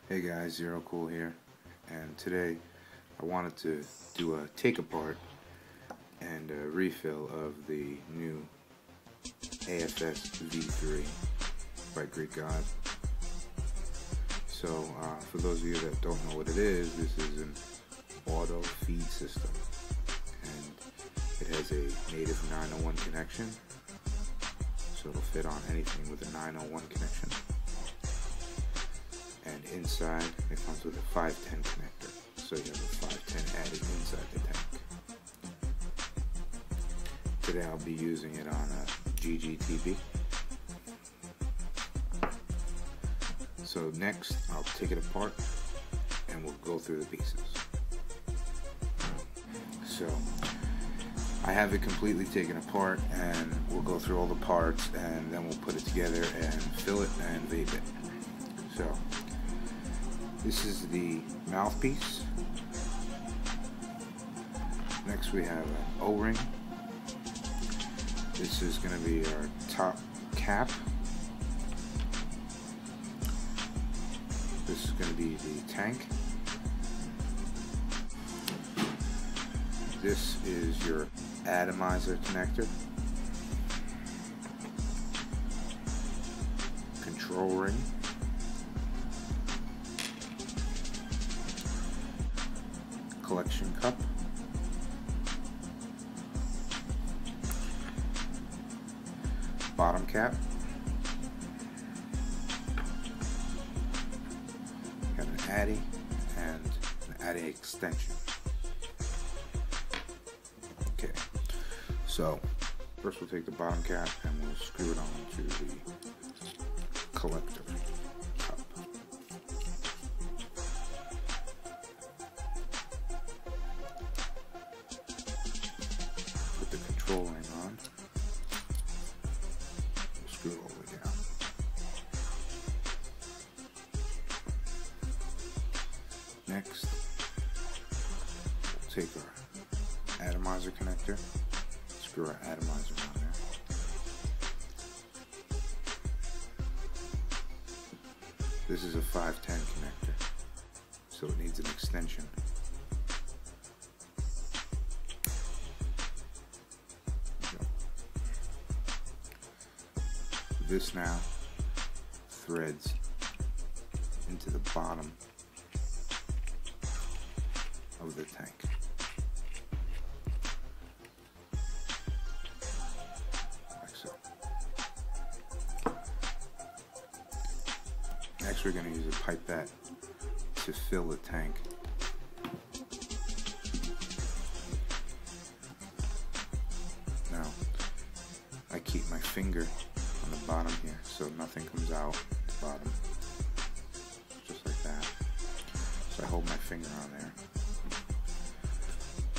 Hey guys, Zero Cool here, and today I wanted to do a take apart and a refill of the new AFS V3 by Greek God. So for those of you that don't know what it is, this is an auto feed system, and it has a native 901 connection, so it'll fit on anything with a 901 connection. And inside it comes with a 510 connector, so you have a 510 addy inside the tank. Today I'll be using it on a GGTV. So next I'll take it apart and we'll go through the pieces. So I have it completely taken apart, and we'll go through all the parts and then we'll put it together and fill it and vape it. So this is the mouthpiece. Next we have an O-ring. This is going to be our top cap. This is going to be the tank. This is your atomizer connector. Control ring. Collection cup. Bottom cap. Got an addy and an addy extension. Okay, so first we'll take the bottom cap and we'll screw it onto the collector cup. Put the control ring on. We'll screw it all the way down. Next, we'll take our atomizer connector, screw our atomizer on there. This is a 510 connector, so it needs an extension. This now threads into the bottom of the tank. Like so. Next we're going to use a pipette to fill the tank. Now I keep my finger on the bottom here so nothing comes out the bottom, just like that. So I hold my finger on there.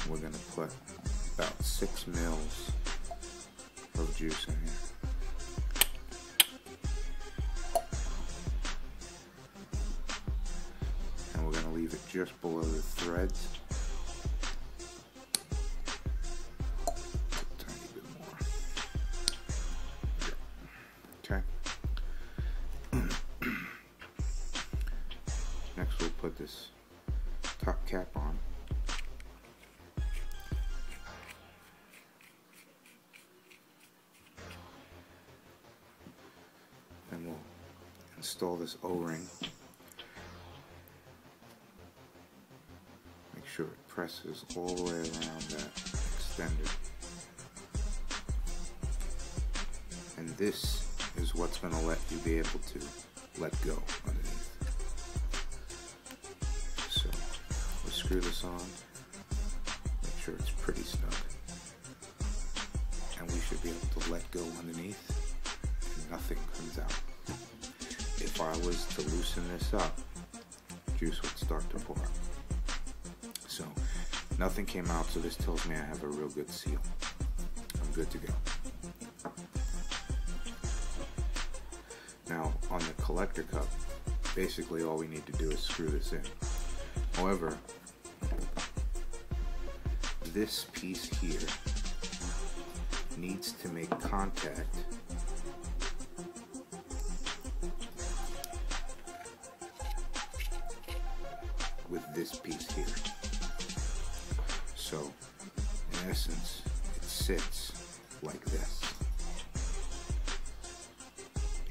We're going to put about 6 mils of juice in here. And we're going to leave it just below the threads. A tiny bit more. Okay. Next we'll put this top cap on. And we'll install this O-ring. Make sure it presses all the way around that extender. And this is what's going to let you be able to let go underneath. So we'll screw this on, make sure it's pretty snug, and we should be able to let go underneath and nothing comes out. If I was to loosen this up, juice would start to pour out. So nothing came out, so this tells me I have a real good seal. I'm good to go. Now on the collector cup, basically all we need to do is screw this in. However, this piece here needs to make contact with this piece here. So in essence, it sits like this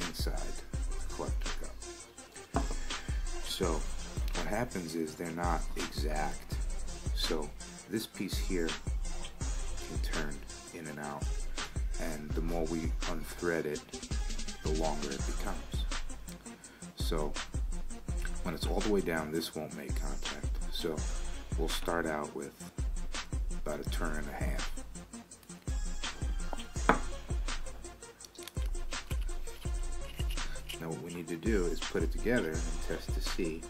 inside the collector cup. So what happens is they're not exact. So this piece here can turn in and out, and the more we unthread it, the longer it becomes. So when it's all the way down, this won't make contact. So we'll start out with about a turn and a half. Now what we need to do is put it together and test to see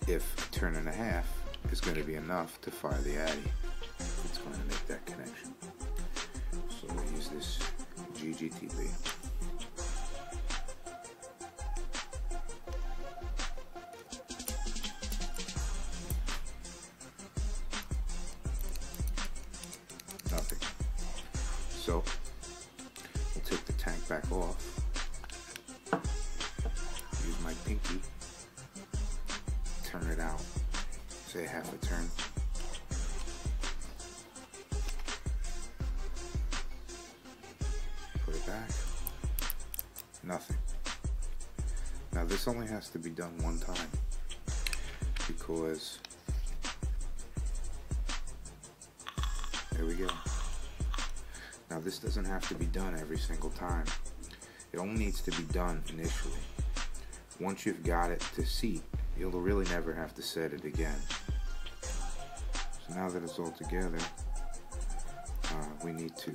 if a turn and a half is going to be enough to fire the addy. It's going to make that connection. So we'll use this GGTB. Nothing. So we'll take the tank back off. Use my pinky. Turn it out. Say half a turn. Put it back. Nothing. Now this only has to be done one time, because there we go. Now this doesn't have to be done every single time. It only needs to be done initially. Once you've got it to seat, you'll really never have to set it again. So now that it's all together, we need to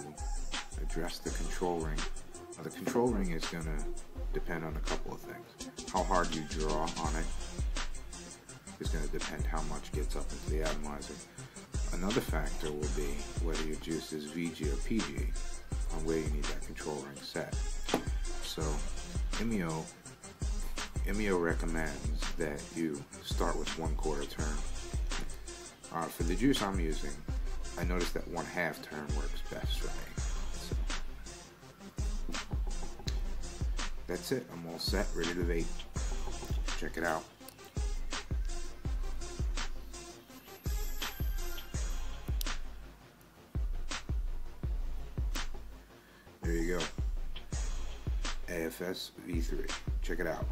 address the control ring. Now the control ring is going to depend on a couple of things. How hard you draw on it is going to depend how much gets up into the atomizer. Another factor will be whether your juice is VG or PG, on where you need that control ring set. So imeo recommends that you start with 1/4 turn. For the juice I'm using, I noticed that 1/2 turn works best for me. So that's it. I'm all set, ready to vape. Check it out. There you go. AFS V3. Check it out.